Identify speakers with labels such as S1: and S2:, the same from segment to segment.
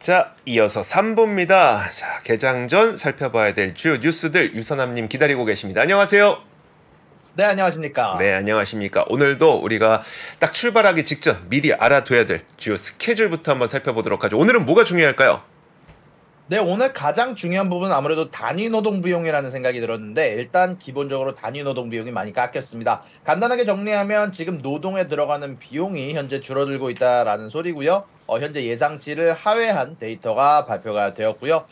S1: 자, 이어서 3부입니다. 자, 개장 전 살펴봐야 될 주요 뉴스들 유선남님 기다리고 계십니다. 안녕하세요.
S2: 네, 안녕하십니까.
S1: 네, 안녕하십니까. 오늘도 우리가 딱 출발하기 직전 미리 알아둬야 될 주요 스케줄부터 한번 살펴보도록 하죠. 오늘은 뭐가 중요할까요?
S2: 네, 오늘 가장 중요한 부분은 아무래도 단위 노동 비용이라는 생각이 들었는데, 일단 기본적으로 단위 노동 비용이 많이 깎였습니다. 간단하게 정리하면 지금 노동에 들어가는 비용이 현재 줄어들고 있다라는 소리고요. 현재 예상치를 하회한 데이터가 발표가 되었고요.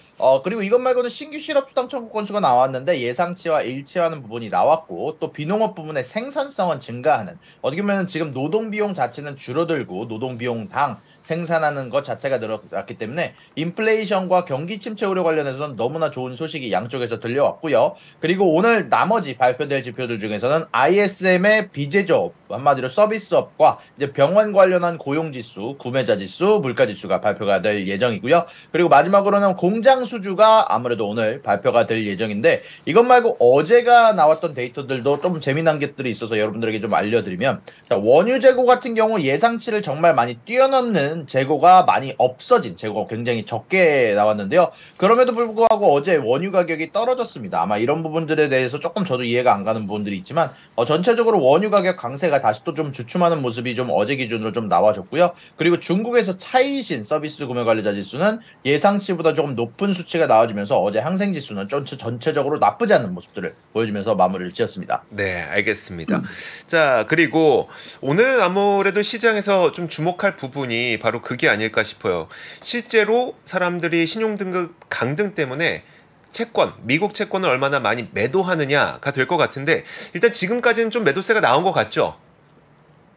S2: 그리고 이것 말고는 신규 실업수당 청구 건수가 나왔는데 예상치와 일치하는 부분이 나왔고, 또 비농업 부분의 생산성은 증가하는, 어떻게 보면 지금 노동 비용 자체는 줄어들고 노동 비용당 생산하는 것 자체가 늘어났기 때문에 인플레이션과 경기 침체 우려 관련해서는 너무나 좋은 소식이 양쪽에서 들려왔고요. 그리고 오늘 나머지 발표될 지표들 중에서는 ISM의 비제조업, 한마디로 서비스업과 이제 병원 관련한 고용지수, 구매자 지수, 물가지수가 발표가 될 예정이고요. 그리고 마지막으로는 공장 수주가 아무래도 오늘 발표가 될 예정인데, 이것 말고 어제가 나왔던 데이터들도 좀 재미난 것들이 있어서 여러분들에게 좀 알려드리면, 자, 원유 재고 같은 경우 예상치를 정말 많이 뛰어넘는 재고가 많이 없어진 재고가 굉장히 적게 나왔는데요. 그럼에도 불구하고 어제 원유 가격이 떨어졌습니다. 아마 이런 부분들에 대해서 조금 저도 이해가 안 가는 부분들이 있지만, 전체적으로 원유 가격 강세가 다시 또 좀 주춤하는 모습이 좀 어제 기준으로 좀 나와줬고요. 그리고 중국에서 차이신 서비스 구매 관리자 지수는 예상치보다 조금 높은 수치가 나와주면서 어제 항생 지수는 전체적으로 나쁘지 않은 모습들을 보여주면서 마무리를 지었습니다.
S1: 네, 알겠습니다. 자, 그리고 오늘은 아무래도 시장에서 좀 주목할 부분이 바로 그게 아닐까 싶어요. 실제로 사람들이 신용등급 강등 때문에 채권, 미국 채권을 얼마나 많이 매도하느냐가 될 것 같은데, 일단 지금까지는 좀 매도세가 나온 것 같죠?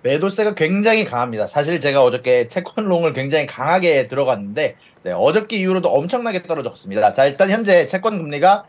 S2: 매도세가 굉장히 강합니다. 사실 제가 어저께 채권롱을 굉장히 강하게 들어갔는데, 네, 어저께 이후로도 엄청나게 떨어졌습니다. 자, 일단 현재 채권 금리가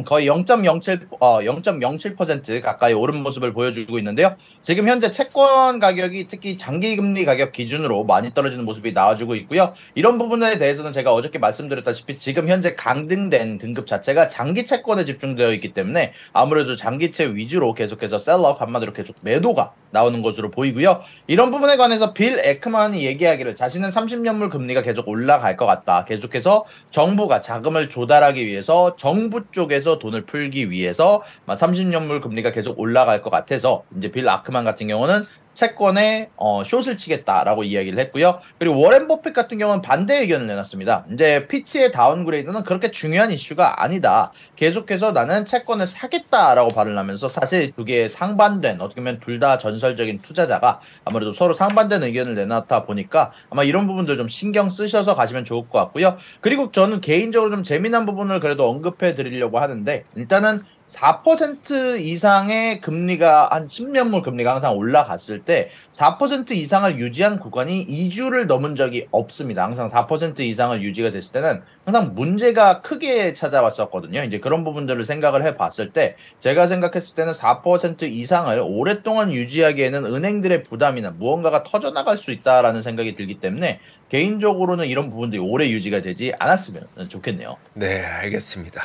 S2: 거의 0.07% 가까이 오른 모습을 보여주고 있는데요. 지금 현재 채권 가격이 특히 장기금리 가격 기준으로 많이 떨어지는 모습이 나와주고 있고요. 이런 부분에 대해서는 제가 어저께 말씀드렸다시피 지금 현재 강등된 등급 자체가 장기 채권에 집중되어 있기 때문에 아무래도 장기채 위주로 계속해서 셀러프, 한마디로 계속 매도가 나오는 것으로 보이고요. 이런 부분에 관해서 빌 에크만이 얘기하기를 자신은 30년물 금리가 계속 올라갈 것 같다. 계속해서 정부가 자금을 조달하기 위해서 정부 쪽에서 돈을 풀기 위해서 30년물 금리가 계속 올라갈 것 같아서 이제 빌 아크만 같은 경우는 채권에 숏을 치겠다라고 이야기를 했고요. 그리고 워렌 버핏 같은 경우는 반대 의견을 내놨습니다. 이제 피치의 다운그레이드는 그렇게 중요한 이슈가 아니다. 계속해서 나는 채권을 사겠다라고 발언을 하면서, 사실 두 개의 상반된, 어떻게 보면 둘 다 전설적인 투자자가 아무래도 서로 상반된 의견을 내놨다 보니까 아마 이런 부분들 좀 신경 쓰셔서 가시면 좋을 것 같고요. 그리고 저는 개인적으로 좀 재미난 부분을 그래도 언급해 드리려고 하는데, 일단은 4% 이상의 금리가, 한 10년물 금리가 항상 올라갔을 때 4% 이상을 유지한 구간이 2주를 넘은 적이 없습니다. 항상 4% 이상을 유지가 됐을 때는 항상 문제가 크게 찾아왔었거든요. 이제 그런 부분들을 생각을 해봤을 때 제가 생각했을 때는 4% 이상을 오랫동안 유지하기에는 은행들의 부담이나 무언가가 터져나갈 수 있다라는 생각이 들기 때문에 개인적으로는 이런 부분들이 오래 유지가 되지 않았으면 좋겠네요.
S1: 네, 알겠습니다.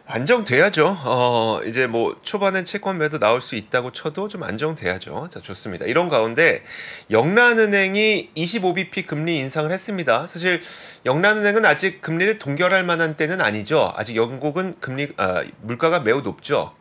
S1: 안정돼야죠. 이제 뭐 초반엔 채권 매도 나올 수 있다고 쳐도 좀 안정돼야죠. 자, 좋습니다. 이런 가운데 영란은행이 25bp 금리 인상을 했습니다. 사실 영란은행은 아직 금리를 동결할 만한 때는 아니죠. 아직 영국은 물가가 매우 높죠.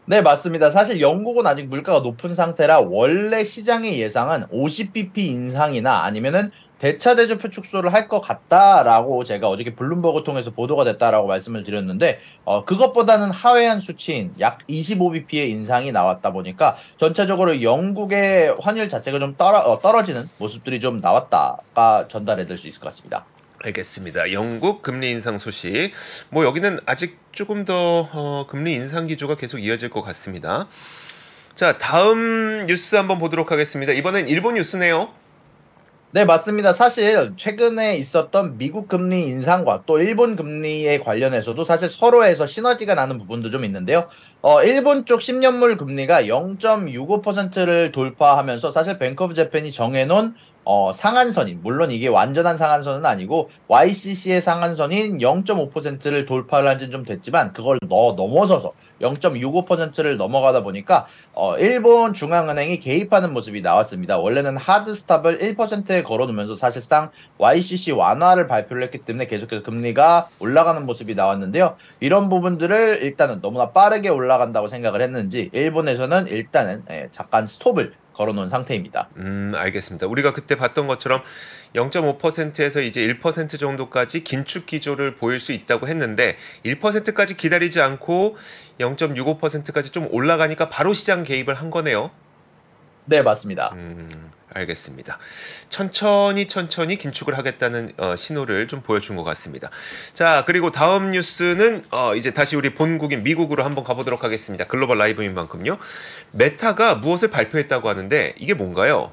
S2: 네, 맞습니다. 사실 영국은 아직 물가가 높은 상태라 원래 시장의 예상은 50bp 인상이나 아니면은 대차대조표 축소를 할 것 같다라고 제가 어저께 블룸버그 통해서 보도가 됐다라고 말씀을 드렸는데, 그것보다는 하회한 수치인 약 25bp의 인상이 나왔다 보니까 전체적으로 영국의 환율 자체가 좀 떨어지는 모습들이 좀 나왔다가 전달해 드릴 수 있을 것 같습니다.
S1: 알겠습니다. 영국 금리 인상 소식. 뭐 여기는 아직 조금 더 금리 인상 기조가 계속 이어질 것 같습니다. 자, 다음 뉴스 한번 보도록 하겠습니다. 이번엔 일본 뉴스네요.
S2: 네, 맞습니다. 사실 최근에 있었던 미국 금리 인상과 또 일본 금리에 관련해서도 사실 서로에서 시너지가 나는 부분도 좀 있는데요. 일본 쪽 10년물 금리가 0.65%를 돌파하면서 사실 뱅크 오브 재팬이 정해놓은 상한선인, 물론 이게 완전한 상한선은 아니고 YCC의 상한선인 0.5%를 돌파를 한 지는 좀 됐지만 그걸 넘어서서 0.65%를 넘어가다 보니까 일본 중앙은행이 개입하는 모습이 나왔습니다. 원래는 하드 스탑을 1%에 걸어놓으면서 사실상 YCC 완화를 발표를 했기 때문에 계속해서 금리가 올라가는 모습이 나왔는데요. 이런 부분들을 일단은 너무나 빠르게 올라간다고 생각을 했는지 일본에서는 일단은 잠깐 스톱을 걸어놓은 상태입니다.
S1: 알겠습니다. 우리가 그때 봤던 것처럼 0.5%에서 이제 1% 정도까지 긴축 기조를 보일 수 있다고 했는데 1%까지 기다리지 않고 0.65%까지 좀 올라가니까 바로 시장 개입을 한 거네요.
S2: 네, 맞습니다.
S1: 알겠습니다. 천천히 긴축을 하겠다는 신호를 좀 보여준 것 같습니다. 자, 그리고 다음 뉴스는 이제 다시 우리 본국인 미국으로 한번 가보도록 하겠습니다. 글로벌 라이브인 만큼요. 메타가 무엇을 발표했다고 하는데 이게 뭔가요?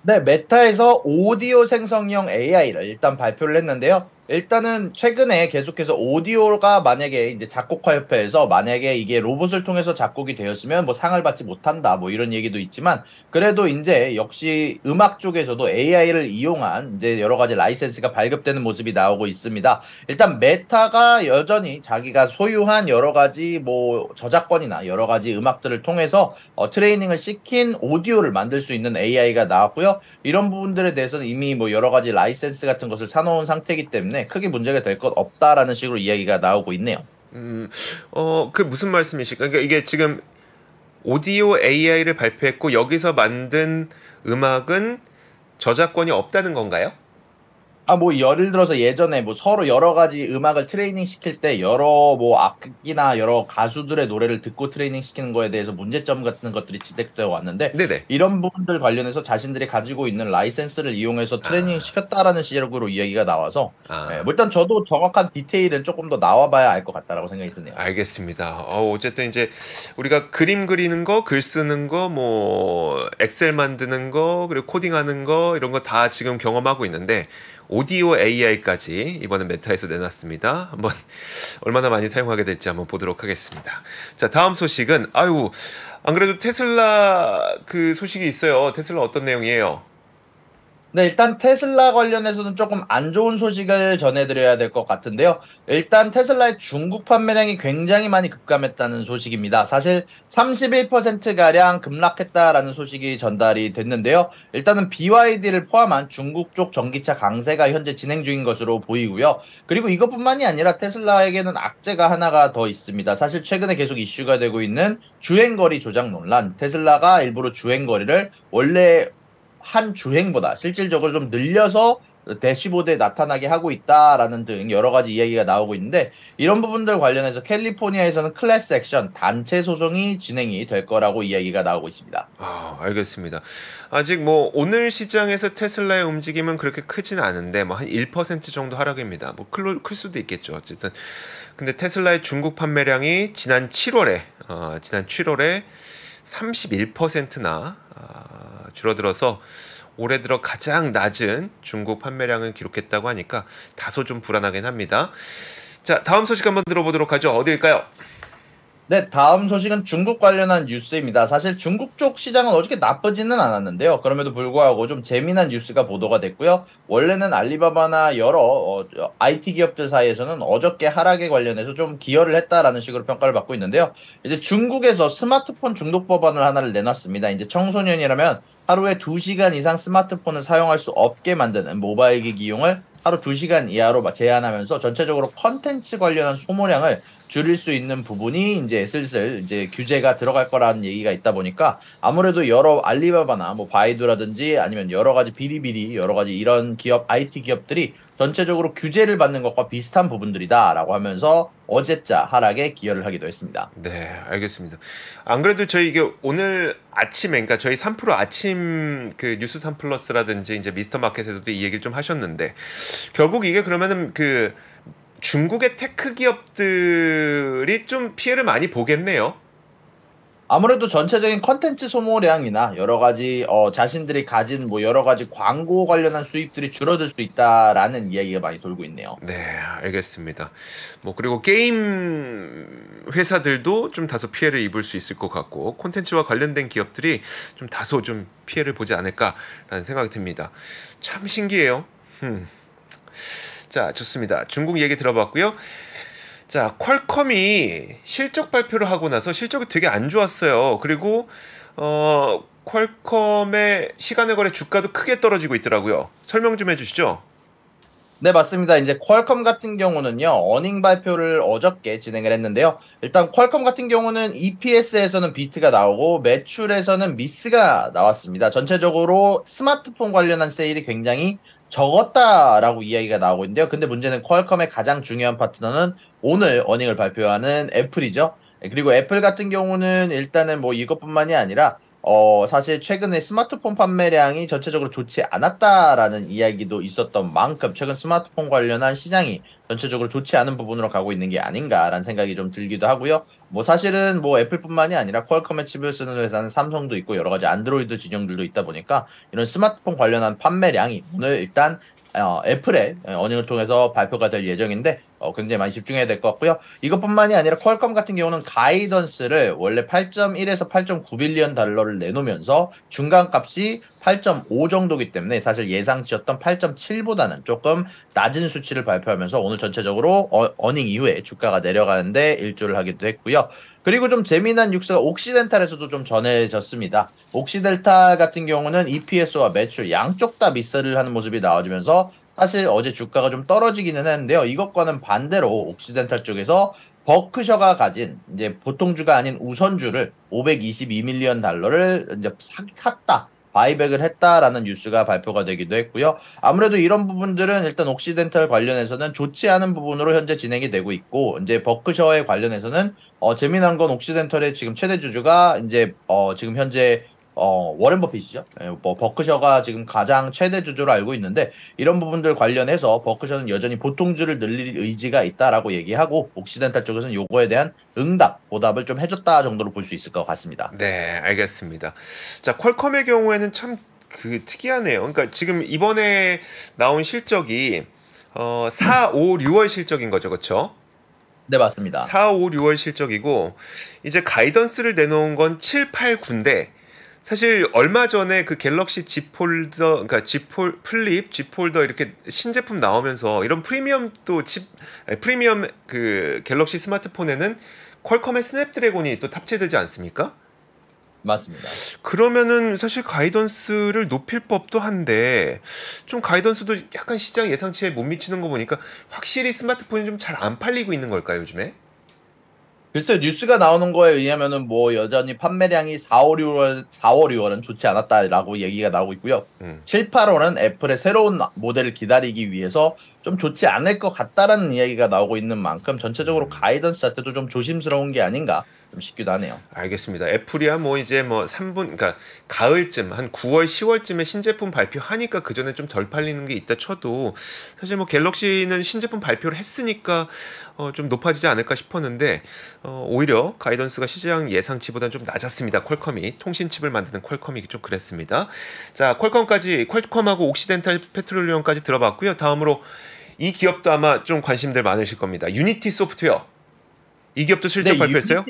S2: 네, 메타에서 오디오 생성형 AI를 일단 발표를 했는데요. 일단은 최근에 계속해서 오디오가 만약에 이제 작곡화협회에서 만약에 이게 로봇을 통해서 작곡이 되었으면 뭐 상을 받지 못한다 뭐 이런 얘기도 있지만 그래도 이제 역시 음악 쪽에서도 AI를 이용한 이제 여러 가지 라이센스가 발급되는 모습이 나오고 있습니다. 일단 메타가 여전히 자기가 소유한 여러 가지 뭐 저작권이나 여러 가지 음악들을 통해서 트레이닝을 시킨 오디오를 만들 수 있는 AI가 나왔고요. 이런 부분들에 대해서는 이미 뭐 여러 가지 라이센스 같은 것을 사놓은 상태이기 때문에 크게 문제가 될 것 없다라는 식으로 이야기가 나오고 있네요.
S1: 그 무슨 말씀이실까요? 그러니까 이게 지금 오디오 AI를 발표했고 여기서 만든 음악은 저작권이 없다는 건가요?
S2: 뭐, 예를 들어서 예전에 뭐 서로 여러 가지 음악을 트레이닝 시킬 때 여러 뭐 악기나 여러 가수들의 노래를 듣고 트레이닝 시키는 거에 대해서 문제점 같은 것들이 지적되어 왔는데,
S1: 네네.
S2: 이런 부분들 관련해서 자신들이 가지고 있는 라이센스를 이용해서 트레이닝 시켰다라는 식으로 이야기가 나와서, 뭐 일단 저도 정확한 디테일은 조금 더 나와봐야 알 것 같다라고 생각이 드네요.
S1: 알겠습니다. 어쨌든 이제 우리가 그림 그리는 거, 글 쓰는 거, 뭐 엑셀 만드는 거, 그리고 코딩하는 거 이런 거 다 지금 경험하고 있는데 오디오 AI까지 이번에 메타에서 내놨습니다. 한번 얼마나 많이 사용하게 될지 한번 보도록 하겠습니다. 자, 다음 소식은 안 그래도 테슬라 그 소식이 있어요. 테슬라 어떤 내용이에요?
S2: 네, 일단 테슬라 관련해서는 조금 안 좋은 소식을 전해드려야 될 것 같은데요. 일단 테슬라의 중국 판매량이 굉장히 많이 급감했다는 소식입니다. 사실 31%가량 급락했다라는 소식이 전달이 됐는데요. 일단은 BYD를 포함한 중국 쪽 전기차 강세가 현재 진행 중인 것으로 보이고요. 그리고 이것뿐만이 아니라 테슬라에게는 악재가 하나가 더 있습니다. 사실 최근에 계속 이슈가 되고 있는 주행거리 조작 논란. 테슬라가 일부러 주행거리를 원래 한 주행보다 실질적으로 좀 늘려서 대시보드에 나타나게 하고 있다라는 등 여러 가지 이야기가 나오고 있는데 이런 부분들 관련해서 캘리포니아에서는 클래스 액션 단체 소송이 진행이 될 거라고 이야기가 나오고 있습니다.
S1: 알겠습니다. 아직 뭐 오늘 시장에서 테슬라의 움직임은 그렇게 크진 않은데 뭐 한 1% 정도 하락입니다. 뭐 클 수도 있겠죠. 어쨌든 근데 테슬라의 중국 판매량이 지난 7월에 31%나 줄어들어서 올해 들어 가장 낮은 중국 판매량을 기록했다고 하니까 다소 좀 불안하긴 합니다. 자, 다음 소식 한번 들어보도록 하죠. 어디일까요?
S2: 네, 다음 소식은 중국 관련한 뉴스입니다. 사실 중국 쪽 시장은 어저께 나쁘지는 않았는데요. 그럼에도 불구하고 좀 재미난 뉴스가 보도가 됐고요. 원래는 알리바바나 여러 IT 기업들 사이에서는 어저께 하락에 관련해서 좀 기여를 했다라는 식으로 평가를 받고 있는데요. 이제 중국에서 스마트폰 중독 법안을 하나를 내놨습니다. 이제 청소년이라면 하루에 2시간 이상 스마트폰을 사용할 수 없게 만드는 모바일 기기 이용을 하루 2시간 이하로 제한하면서 전체적으로 컨텐츠 관련한 소모량을 줄일 수 있는 부분이 이제 슬슬 이제 규제가 들어갈 거라는 얘기가 있다 보니까 아무래도 여러 알리바바나 뭐 바이두라든지 아니면 여러 가지 비리비리 여러 가지 이런 기업 IT 기업들이 전체적으로 규제를 받는 것과 비슷한 부분들이다라고 하면서 어제자 하락에 기여를 하기도 했습니다.
S1: 네, 알겠습니다. 안 그래도 저희 이게 오늘 아침에 그러니까 저희 3프로 아침 그 뉴스 3 플러스라든지 이제 미스터 마켓에서도 이 얘기를 좀 하셨는데 결국 이게 그러면은 그 중국의 테크 기업들이 좀 피해를 많이 보겠네요.
S2: 아무래도 전체적인 컨텐츠 소모량이나 여러 가지 자신들이 가진 뭐 여러 가지 광고 관련한 수입들이 줄어들 수 있다라는 이야기가 많이 돌고 있네요.
S1: 네, 알겠습니다. 뭐 그리고 게임 회사들도 좀 다소 피해를 입을 수 있을 것 같고 콘텐츠와 관련된 기업들이 좀 다소 좀 피해를 보지 않을까라는 생각이 듭니다. 참 신기해요. 자, 좋습니다. 중국 얘기 들어봤고요. 자, 퀄컴이 실적 발표를 하고 나서 실적이 되게 안 좋았어요. 그리고 퀄컴의 시간의 거래 주가도 크게 떨어지고 있더라고요. 설명 좀 해주시죠.
S2: 네, 맞습니다. 이제 퀄컴 같은 경우는요, 어닝 발표를 어저께 진행을 했는데요. 일단 퀄컴 같은 경우는 EPS에서는 비트가 나오고 매출에서는 미스가 나왔습니다. 전체적으로 스마트폰 관련한 세일이 굉장히 적었다라고 이야기가 나오고 있는데요. 근데 문제는 퀄컴의 가장 중요한 파트너는 오늘 어닝을 발표하는 애플이죠. 그리고 애플 같은 경우는 일단은 뭐 이것뿐만이 아니라 사실 최근에 스마트폰 판매량이 전체적으로 좋지 않았다라는 이야기도 있었던 만큼 최근 스마트폰 관련한 시장이 전체적으로 좋지 않은 부분으로 가고 있는 게 아닌가라는 생각이 좀 들기도 하고요. 뭐 사실은 뭐 애플뿐만이 아니라 퀄컴의 칩을 쓰는 회사는 삼성도 있고 여러 가지 안드로이드 진영들도 있다 보니까 이런 스마트폰 관련한 판매량이 오늘 일단 애플의 어닝을 통해서 발표가 될 예정인데 굉장히 많이 집중해야 될 것 같고요. 이것뿐만이 아니라 퀄컴 같은 경우는 가이던스를 원래 8.1에서 8.9빌리언 달러를 내놓으면서 중간값이 8.5 정도기 때문에 사실 예상치였던 8.7보다는 조금 낮은 수치를 발표하면서 오늘 전체적으로 어닝 이후에 주가가 내려가는데 일조를 하기도 했고요. 그리고 좀 재미난 뉴스가 옥시덴탈에서도 좀 전해졌습니다. 옥시델타 같은 경우는 EPS와 매출 양쪽 다 미스를 하는 모습이 나와주면서 사실 어제 주가가 좀 떨어지기는 했는데요. 이것과는 반대로 옥시덴탈 쪽에서 버크셔가 가진 이제 보통주가 아닌 우선주를 522밀리언 달러를 이제 샀다. 바이백을 했다라는 뉴스가 발표가 되기도 했고요. 아무래도 이런 부분들은 일단 옥시덴탈 관련해서는 좋지 않은 부분으로 현재 진행이 되고 있고, 이제 버크셔에 관련해서는 재미난 건 옥시덴탈의 지금 최대 주주가 이제 지금 현재 워렌 버핏이죠. 예, 뭐 버크셔가 지금 가장 최대 주주로 알고 있는데 이런 부분들 관련해서 버크셔는 여전히 보통주를 늘릴 의지가 있다라고 얘기하고 옥시덴탈 쪽에서는 요거에 대한 보답을 좀 해줬다 정도로 볼 수 있을 것 같습니다.
S1: 네, 알겠습니다. 자, 퀄컴의 경우에는 참 특이하네요. 그러니까 지금 이번에 나온 실적이 4, 5, 6월 실적인 거죠, 그렇죠?
S2: 네, 맞습니다.
S1: 4, 5, 6월 실적이고 이제 가이던스를 내놓은 건 7, 8, 9인데 사실 얼마 전에 그 갤럭시 Z 폴더, 그러니까 플립, Z 폴더 이렇게 신제품 나오면서 이런 프리미엄 그 갤럭시 스마트폰에는 퀄컴의 스냅드래곤이 또 탑재되지 않습니까?
S2: 맞습니다.
S1: 그러면은 사실 가이던스를 높일 법도 한데 좀 가이던스도 약간 시장 예상치에 못 미치는 거 보니까 확실히 스마트폰이 좀 잘 안 팔리고 있는 걸까요, 요즘에?
S2: 글쎄요, 뉴스가 나오는 거에 의하면은 뭐 여전히 판매량이 4월, 6월은 좋지 않았다라고 얘기가 나오고 있고요.
S1: 음.
S2: 7, 8월은 애플의 새로운 모델을 기다리기 위해서 좀 좋지 않을 것 같다라는 이야기가 나오고 있는 만큼 전체적으로 가이던스 자체도 좀 조심스러운 게 아닌가 좀 싶기도 하네요.
S1: 알겠습니다. 애플이야 뭐 이제 뭐 3분 그러니까 가을쯤 한 9월 10월쯤에 신제품 발표하니까 그 전에 좀 덜 팔리는 게 있다 쳐도 사실 뭐 갤럭시는 신제품 발표를 했으니까 좀 높아지지 않을까 싶었는데 오히려 가이던스가 시장 예상치보다는 좀 낮았습니다. 퀄컴이 통신칩을 만드는 퀄컴이 좀 그랬습니다. 자, 퀄컴하고 옥시덴탈 페트롤리움까지 들어봤고요. 다음으로 이 기업도 아마 좀 관심들 많으실 겁니다. 유니티 소프트웨어. 이 기업도 실적 발표했어요?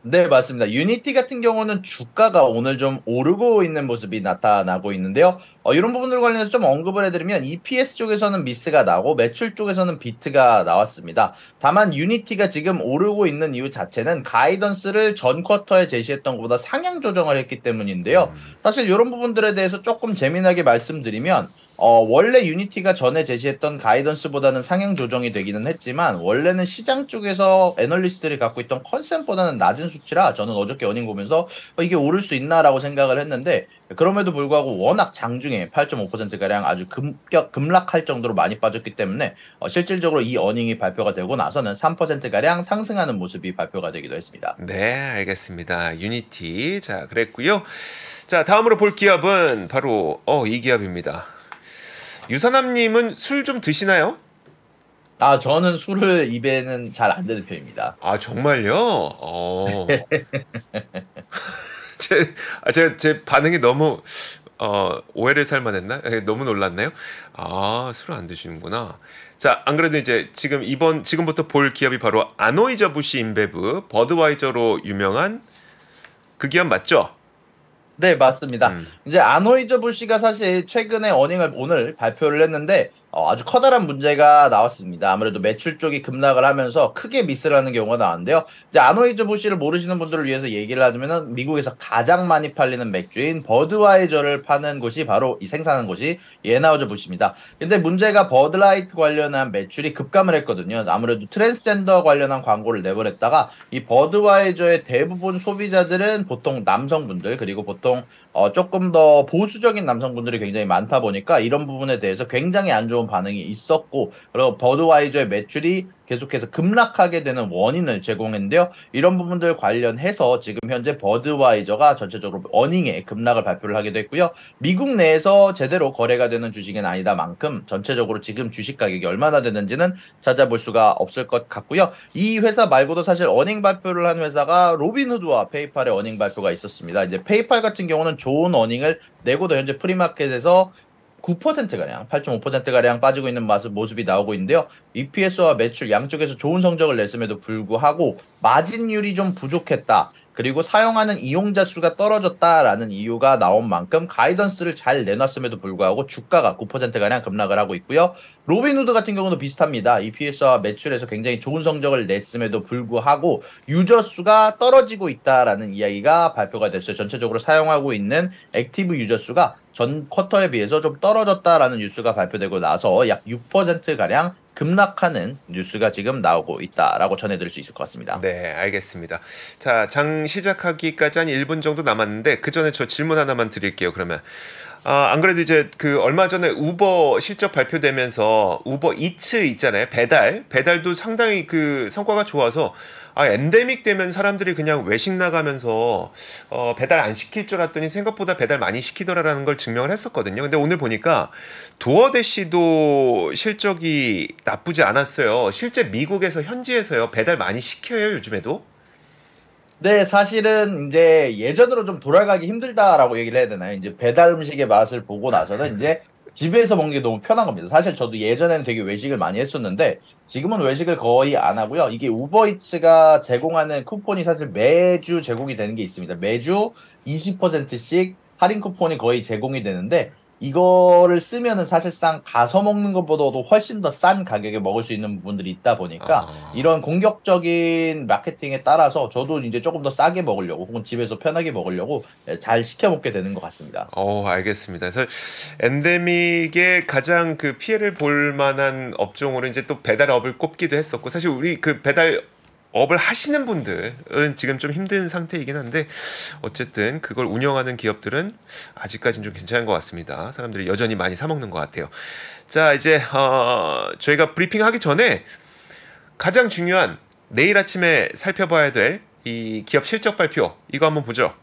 S2: 네, 맞습니다. 유니티 같은 경우는 주가가 오늘 좀 오르고 있는 모습이 나타나고 있는데요. 이런 부분들 관련해서 좀 언급을 해드리면 EPS 쪽에서는 미스가 나고 매출 쪽에서는 비트가 나왔습니다. 다만 유니티가 지금 오르고 있는 이유 자체는 가이던스를 전 쿼터에 제시했던 것보다 상향 조정을 했기 때문인데요. 사실 이런 부분들에 대해서 조금 재미나게 말씀드리면 원래 유니티가 전에 제시했던 가이던스보다는 상향 조정이 되기는 했지만 원래는 시장 쪽에서 애널리스트들이 갖고 있던 컨센보다는 낮은 수치라 저는 어저께 어닝 보면서 이게 오를 수 있나라고 생각을 했는데 그럼에도 불구하고 워낙 장중에 8.5%가량 아주 급락할 정도로 많이 빠졌기 때문에 실질적으로 이 어닝이 발표가 되고 나서는 3%가량 상승하는 모습이 발표가 되기도 했습니다.
S1: 네, 알겠습니다. 유니티. 자, 그랬고요. 자, 다음으로 볼 기업은 바로 이 기업입니다. 유선남님은 술 좀 드시나요?
S2: 저는 술을 입에는 잘 안 드는 편입니다.
S1: 아, 정말요? 제 반응이 너무 오해를 살 만했나? 너무 놀랐나요? 아, 술을 안 드시는구나. 자, 안 그래도 이제 지금부터 볼 기업이 바로 아노이저부시 인베브 버드와이저로 유명한 그 기업 맞죠?
S2: 네, 맞습니다. 이제 아노이저부시가 사실 최근에 어닝을 오늘 발표를 했는데 아주 커다란 문제가 나왔습니다. 아무래도 매출 쪽이 급락을 하면서 크게 미스를 하는 경우가 나왔는데요. 이제 아노이즈부시를 모르시는 분들을 위해서 얘기를 하자면은 미국에서 가장 많이 팔리는 맥주인 버드와이저를 파는 곳이 바로 이 생산하는 곳이 예나우즈부시입니다. 근데 문제가 버드라이트 관련한 매출이 급감을 했거든요. 아무래도 트랜스젠더 관련한 광고를 내보냈다가 이 버드와이저의 대부분 소비자들은 보통 남성분들 그리고 보통 조금 더 보수적인 남성분들이 굉장히 많다 보니까 이런 부분에 대해서 굉장히 안 좋은 반응이 있었고, 그리고 버드와이저의 매출이 계속해서 급락하게 되는 원인을 제공했는데요. 이런 부분들 관련해서 지금 현재 버드와이저가 전체적으로 어닝의 급락을 발표를 하게 됐고요. 미국 내에서 제대로 거래가 되는 주식은 아니다 만큼 전체적으로 지금 주식 가격이 얼마나 되는지는 찾아볼 수가 없을 것 같고요. 이 회사 말고도 사실 어닝 발표를 한 회사가 로빈후드와 페이팔의 어닝 발표가 있었습니다. 이제 페이팔 같은 경우는 좋은 어닝을 내고도 현재 프리마켓에서 9%가량, 8.5%가량 빠지고 있는 모습이 나오고 있는데요. EPS와 매출 양쪽에서 좋은 성적을 냈음에도 불구하고 마진율이 좀 부족했다. 그리고 사용하는 이용자 수가 떨어졌다라는 이유가 나온 만큼 가이던스를 잘 내놨음에도 불구하고 주가가 9%가량 급락을 하고 있고요. 로빈후드 같은 경우도 비슷합니다. EPS와 매출에서 굉장히 좋은 성적을 냈음에도 불구하고 유저 수가 떨어지고 있다라는 이야기가 발표가 됐어요. 전체적으로 사용하고 있는 액티브 유저 수가 전 쿼터에 비해서 좀 떨어졌다라는 뉴스가 발표되고 나서 약 6%가량 급락하는 뉴스가 지금 나오고 있다라고 전해드릴 수 있을 것 같습니다.
S1: 네, 알겠습니다. 자, 장 시작하기까지 한 1분 정도 남았는데 그 전에 저 질문 하나만 드릴게요. 그러면 안 그래도 이제 그 얼마 전에 우버 실적 발표되면서 우버 이츠 있잖아요. 배달도 상당히 그 성과가 좋아서 엔데믹 되면 사람들이 그냥 외식 나가면서 배달 안 시킬 줄 알았더니 생각보다 배달 많이 시키더라라는 걸 증명을 했었거든요. 근데 오늘 보니까 도어대시도 실적이 나쁘지 않았어요. 실제 미국에서 현지에서요 배달 많이 시켜요 요즘에도?
S2: 네, 사실은 이제 예전으로 좀 돌아가기 힘들다라고 얘기를 해야 되나요? 이제 배달 음식의 맛을 보고 나서는 이제 집에서 먹는 게 너무 편한 겁니다. 사실 저도 예전에는 되게 외식을 많이 했었는데 지금은 외식을 거의 안 하고요. 이게 우버이츠가 제공하는 쿠폰이 사실 매주 제공이 되는 게 있습니다. 매주 20%씩 할인 쿠폰이 거의 제공이 되는데 이거를 쓰면은 사실상 가서 먹는 것보다도 훨씬 더 싼 가격에 먹을 수 있는 부분들이 있다 보니까 이런 공격적인 마케팅에 따라서 저도 이제 조금 더 싸게 먹으려고 혹은 집에서 편하게 먹으려고 잘 시켜 먹게 되는 것 같습니다.
S1: 알겠습니다. 그래서 엔데믹의 가장 그 피해를 볼 만한 업종으로 이제 또 배달업을 꼽기도 했었고 사실 우리 그 배달 업을 하시는 분들은 지금 좀 힘든 상태이긴 한데 어쨌든 그걸 운영하는 기업들은 아직까지는 좀 괜찮은 것 같습니다. 사람들이 여전히 많이 사 먹는 것 같아요. 자 이제 저희가 브리핑하기 전에 가장 중요한 내일 아침에 살펴봐야 될 이 기업 실적 발표 이거 한번 보죠.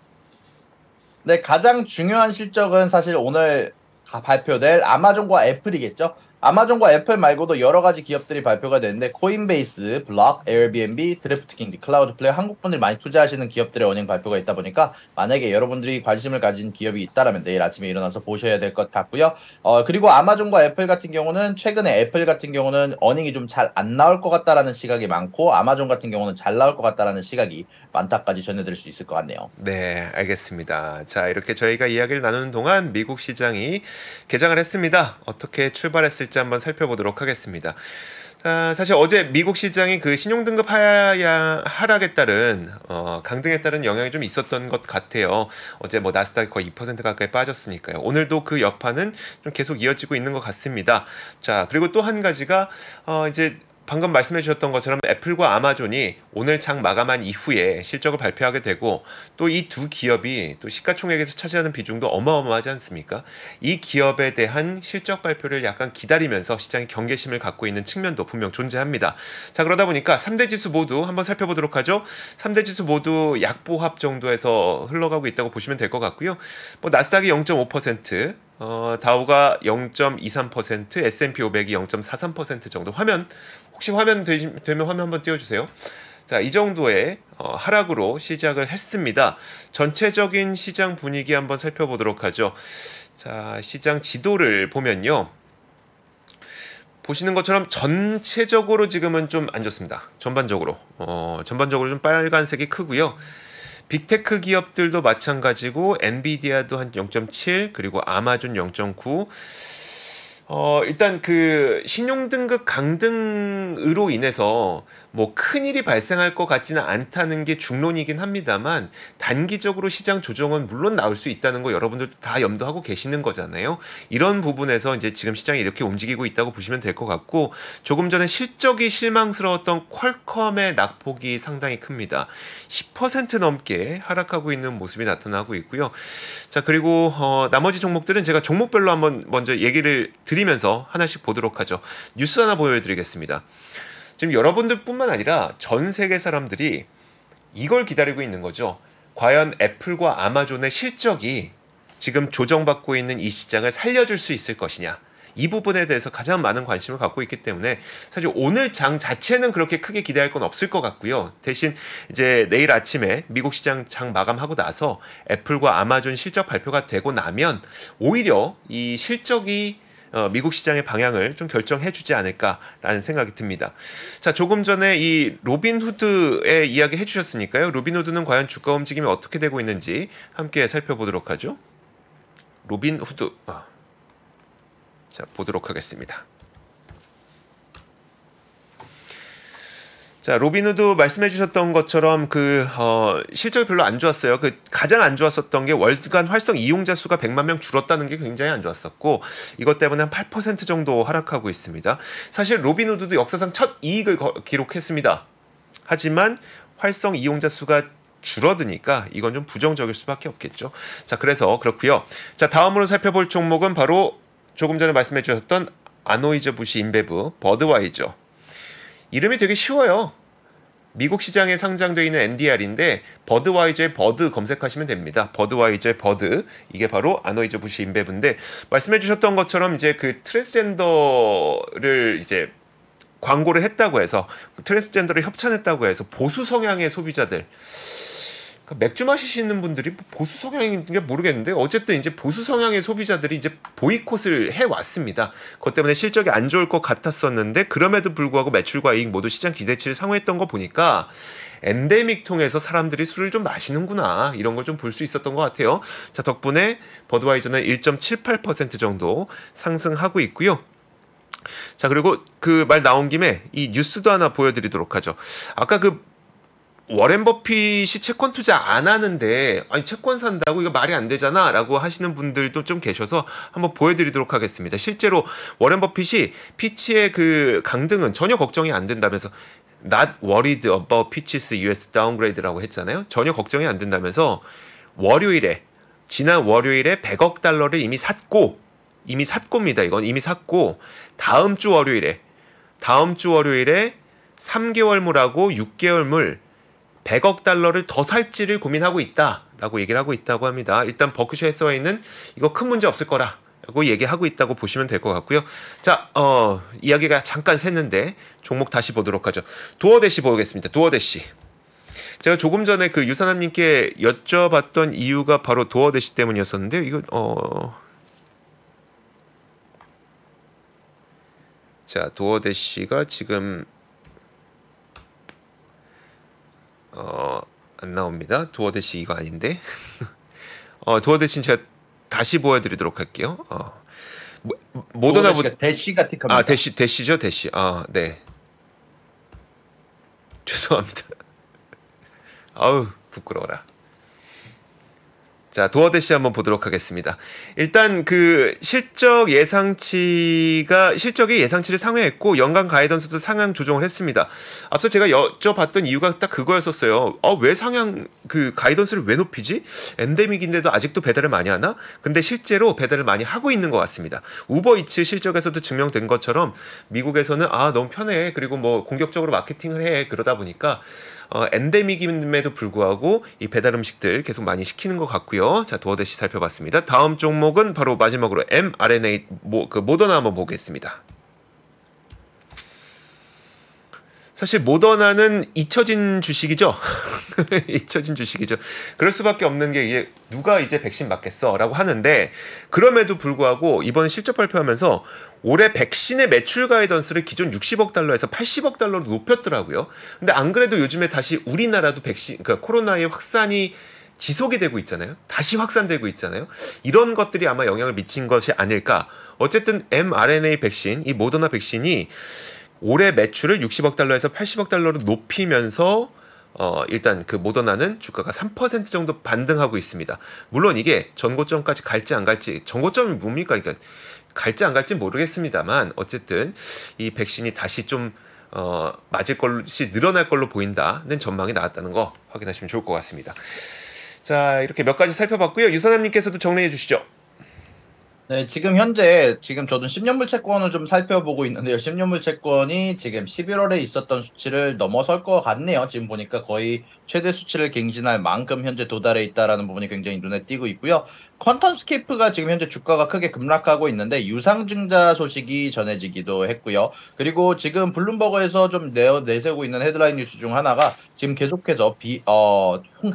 S2: 네, 가장 중요한 실적은 사실 오늘 발표될 아마존과 애플이겠죠. 아마존과 애플 말고도 여러 가지 기업들이 발표가 되는데 코인베이스, 블록, 에어비앤비, 드래프트킹, 클라우드플레이 한국 분들이 많이 투자하시는 기업들의 어닝 발표가 있다 보니까 만약에 여러분들이 관심을 가진 기업이 있다라면 내일 아침에 일어나서 보셔야 될 것 같고요. 그리고 아마존과 애플 같은 경우는 최근에 애플 같은 경우는 어닝이 좀 잘 안 나올 것 같다라는 시각이 많고 아마존 같은 경우는 잘 나올 것 같다라는 시각이 많다까지 전해드릴 수 있을 것 같네요.
S1: 네, 알겠습니다. 자, 이렇게 저희가 이야기를 나누는 동안 미국 시장이 개장을 했습니다. 어떻게 출발했을지 한번 살펴보도록 하겠습니다. 사실 어제 미국 시장이 그 신용등급 하락에 따른 강등에 따른 영향이 좀 있었던 것 같아요. 어제 뭐 나스닥이 거의 2% 가까이 빠졌으니까요. 오늘도 그 여파는 좀 계속 이어지고 있는 것 같습니다. 자, 그리고 또 한 가지가 이제 방금 말씀해 주셨던 것처럼 애플과 아마존이 오늘 장 마감한 이후에 실적을 발표하게 되고 또 이 두 기업이 또 시가총액에서 차지하는 비중도 어마어마하지 않습니까? 이 기업에 대한 실적 발표를 약간 기다리면서 시장이 경계심을 갖고 있는 측면도 분명 존재합니다. 자, 그러다 보니까 3대 지수 모두 한번 살펴보도록 하죠. 3대 지수 모두 약보합 정도에서 흘러가고 있다고 보시면 될 것 같고요. 뭐 나스닥이 0.5%, 다우가 0.23%, S&P 500이 0.43% 정도. 혹시 화면 되면 화면 한번 띄워주세요. 자, 이 정도의 하락으로 시작을 했습니다. 전체적인 시장 분위기 한번 살펴보도록 하죠. 자, 시장 지도를 보면요. 보시는 것처럼 전체적으로 지금은 좀 안 좋습니다. 전반적으로 좀 빨간색이 크고요. 빅테크 기업들도 마찬가지고 엔비디아도 한 0.7 그리고 아마존 0.9 일단 그 신용등급 강등으로 인해서 뭐 큰일이 발생할 것 같지는 않다는 게 중론이긴 합니다만 단기적으로 시장 조정은 물론 나올 수 있다는 거 여러분들도 다 염두하고 계시는 거잖아요. 이런 부분에서 이제 지금 시장이 이렇게 움직이고 있다고 보시면 될 것 같고 조금 전에 실적이 실망스러웠던 퀄컴의 낙폭이 상당히 큽니다. 10% 넘게 하락하고 있는 모습이 나타나고 있고요. 자, 그리고 나머지 종목들은 제가 종목별로 한번 먼저 얘기를 드리면서 하나씩 보도록 하죠. 뉴스 하나 보여드리겠습니다. 지금 여러분들뿐만 아니라 전 세계 사람들이 이걸 기다리고 있는 거죠. 과연 애플과 아마존의 실적이 지금 조정받고 있는 이 시장을 살려줄 수 있을 것이냐. 이 부분에 대해서 가장 많은 관심을 갖고 있기 때문에 사실 오늘 장 자체는 그렇게 크게 기대할 건 없을 것 같고요. 대신 이제 내일 아침에 미국 시장 장 마감하고 나서 애플과 아마존 실적 발표가 되고 나면 오히려 이 실적이 미국 시장의 방향을 좀 결정해주지 않을까라는 생각이 듭니다. 자, 조금 전에 이 로빈후드의 이야기 해주셨으니까요. 로빈후드는 과연 주가 움직임이 어떻게 되고 있는지 함께 살펴보도록 하죠. 로빈후드. 자, 보도록 하겠습니다. 자, 로빈후드 말씀해 주셨던 것처럼 실적이 별로 안 좋았어요. 가장 안 좋았었던 게 월간 활성 이용자 수가 100만 명 줄었다는 게 굉장히 안 좋았었고 이것 때문에 한 8% 정도 하락하고 있습니다. 사실 로빈후드도 역사상 첫 이익을 기록했습니다. 하지만 활성 이용자 수가 줄어드니까 이건 좀 부정적일 수밖에 없겠죠. 자, 그래서 그렇고요. 자, 다음으로 살펴볼 종목은 바로 조금 전에 말씀해 주셨던 아노이저부시 인베브 버드와이저. 이름이 되게 쉬워요. 미국 시장에 상장되어 있는 NDR인데 버드와이저의 버드 검색하시면 됩니다. 버드와이저의 버드. 이게 바로 아노이저부시 인베브인데 말씀해 주셨던 것처럼 이제 그 트랜스젠더를 이제 광고를 했다고 해서 트랜스젠더를 협찬했다고 해서 보수 성향의 소비자들 맥주 마시시는 분들이 보수 성향인지 모르겠는데 어쨌든 이제 보수 성향의 소비자들이 이제 보이콧을 해왔습니다. 그것 때문에 실적이 안 좋을 것 같았었는데 그럼에도 불구하고 매출과 이익 모두 시장 기대치를 상회했던 거 보니까 엔데믹 통해서 사람들이 술을 좀 마시는구나 이런 걸 좀 볼 수 있었던 것 같아요. 자, 덕분에 버드와이저는 1.78% 정도 상승하고 있고요. 자, 그리고 그 말 나온 김에 이 뉴스도 하나 보여드리도록 하죠. 아까 워렌 버핏이 채권 투자 안 하는데 아니 채권 산다고 이거 말이 안 되잖아 라고 하시는 분들도 좀 계셔서 한번 보여드리도록 하겠습니다. 실제로 워렌 버핏이 피치의 그 강등은 전혀 걱정이 안 된다면서 Not worried about Fitch's US downgrade라고 했잖아요. 전혀 걱정이 안 된다면서 지난 월요일에 100억 달러를 이미 샀고입니다. 이건 이미 샀고 다음 주 월요일에 3개월물하고 6개월물 100억 달러를 더 살지를 고민하고 있다라고 얘기를 하고 있다고 합니다. 일단 버크셔 해서웨이는 이거 큰 문제 없을 거라고 얘기하고 있다고 보시면 될 것 같고요. 자, 이야기가 잠깐 샜는데 종목 다시 보도록 하죠. 도어대시 보겠습니다. 도어대시. 제가 조금 전에 그 유산남님께 여쭤봤던 이유가 바로 도어대시 때문이었었는데 이거 자, 도어대시가 지금 안 나옵니다. 도어대시 이거 아닌데. 도어대시는 제가 다시 보여드리도록 할게요. 모더나
S2: 대시가 틱합니다.
S1: 대시죠, 대시. 네. 죄송합니다. 아우, 부끄러워라. 자, 도어대시 한번 보도록 하겠습니다. 일단 그 실적이 예상치를 상회했고 연간 가이던스도 상향 조정을 했습니다. 앞서 제가 여쭤봤던 이유가 딱 그거였었어요. 왜 상향 가이던스를 왜 높이지? 엔데믹인데도 아직도 배달을 많이 하나? 근데 실제로 배달을 많이 하고 있는 것 같습니다. 우버이츠 실적에서도 증명된 것처럼 미국에서는 너무 편해. 그리고 뭐 공격적으로 마케팅을 해. 그러다 보니까 엔데믹임에도 불구하고 이 배달 음식들 계속 많이 시키는 것 같고요. 자, 도어대시 살펴봤습니다. 다음 종목은 바로 마지막으로 mRNA 모더나 한번 보겠습니다. 사실 모더나는 잊혀진 주식이죠. 잊혀진 주식이죠. 그럴 수밖에 없는 게 이게 누가 이제 백신 맞겠어 라고 하는데 그럼에도 불구하고 이번 실적 발표하면서 올해 백신의 매출 가이던스를 기존 60억 달러에서 80억 달러로 높였더라고요. 근데 안 그래도 요즘에 다시 우리나라도 백신, 그러니까 코로나의 확산이 지속이 되고 있잖아요. 다시 확산되고 있잖아요. 이런 것들이 아마 영향을 미친 것이 아닐까. 어쨌든 mRNA 백신, 이 모더나 백신이 올해 매출을 60억 달러에서 80억 달러로 높이면서 일단 그 모더나는 주가가 3% 정도 반등하고 있습니다. 물론 이게 전고점까지 갈지 안 갈지, 전고점이 뭡니까? 그러니까 갈지 안 갈지 모르겠습니다만 어쨌든 이 백신이 다시 좀 맞을 것이 늘어날 걸로 보인다는 전망이 나왔다는 거 확인하시면 좋을 것 같습니다. 자, 이렇게 몇 가지 살펴봤고요. 유선남님께서도 정리해 주시죠.
S2: 네, 지금 현재 저도 10년물 채권을 좀 살펴보고 있는데요. 10년물 채권이 지금 11월에 있었던 수치를 넘어설 것 같네요. 지금 보니까 거의 최대 수치를 갱신할 만큼 현재 도달해 있다라는 부분이 굉장히 눈에 띄고 있고요. 퀀텀스케이프가 지금 현재 주가가 크게 급락하고 있는데 유상증자 소식이 전해지기도 했고요. 그리고 지금 블룸버그에서 좀 내세우고 있는 헤드라인 뉴스 중 하나가 지금 계속해서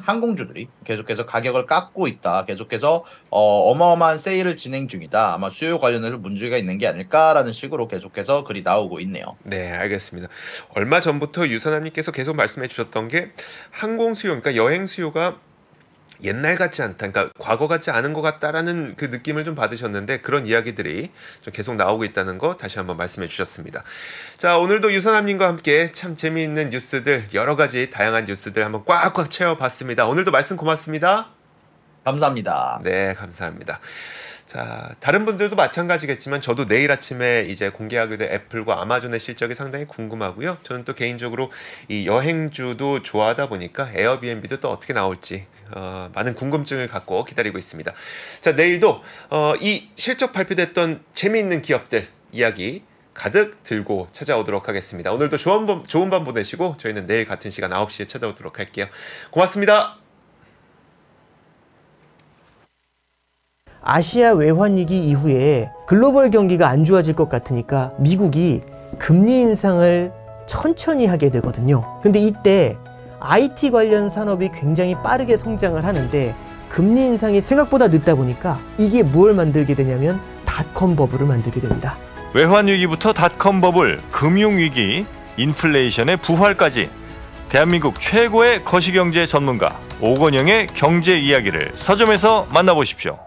S2: 항공주들이 계속해서 가격을 깎고 있다. 계속해서 어마어마한 세일을 진행 중이다. 아마 수요 관련해서 문제가 있는 게 아닐까라는 식으로 계속해서 글이 나오고 있네요.
S1: 네, 알겠습니다. 얼마 전부터 유선남님께서 계속 말씀해 주셨던 게 항공 수요, 그러니까 여행 수요가 옛날 같지 않다, 그러니까 과거 같지 않은 것 같다라는 그 느낌을 좀 받으셨는데 그런 이야기들이 좀 계속 나오고 있다는 거 다시 한번 말씀해 주셨습니다. 자, 오늘도 유선남님과 함께 참 재미있는 뉴스들, 여러 가지 다양한 뉴스들 한번 꽉꽉 채워봤습니다. 오늘도 말씀 고맙습니다.
S2: 감사합니다.
S1: 네, 감사합니다. 자, 다른 분들도 마찬가지겠지만 저도 내일 아침에 이제 공개하게 될 애플과 아마존의 실적이 상당히 궁금하고요. 저는 또 개인적으로 이 여행주도 좋아하다 보니까 에어비앤비도 또 어떻게 나올지 많은 궁금증을 갖고 기다리고 있습니다. 자, 내일도 이 실적 발표됐던 재미있는 기업들 이야기 가득 들고 찾아오도록 하겠습니다. 오늘도 좋은 밤 보내시고 저희는 내일 같은 시간 9시에 찾아오도록 할게요. 고맙습니다.
S3: 아시아 외환위기 이후에 글로벌 경기가 안 좋아질 것 같으니까 미국이 금리 인상을 천천히 하게 되거든요. 근데 이때 IT 관련 산업이 굉장히 빠르게 성장을 하는데 금리 인상이 생각보다 늦다 보니까 이게 뭘 만들게 되냐면 닷컴 버블을 만들게 됩니다.
S4: 외환위기부터 닷컴 버블, 금융위기, 인플레이션의 부활까지 대한민국 최고의 거시경제 전문가 오건영의 경제 이야기를 서점에서 만나보십시오.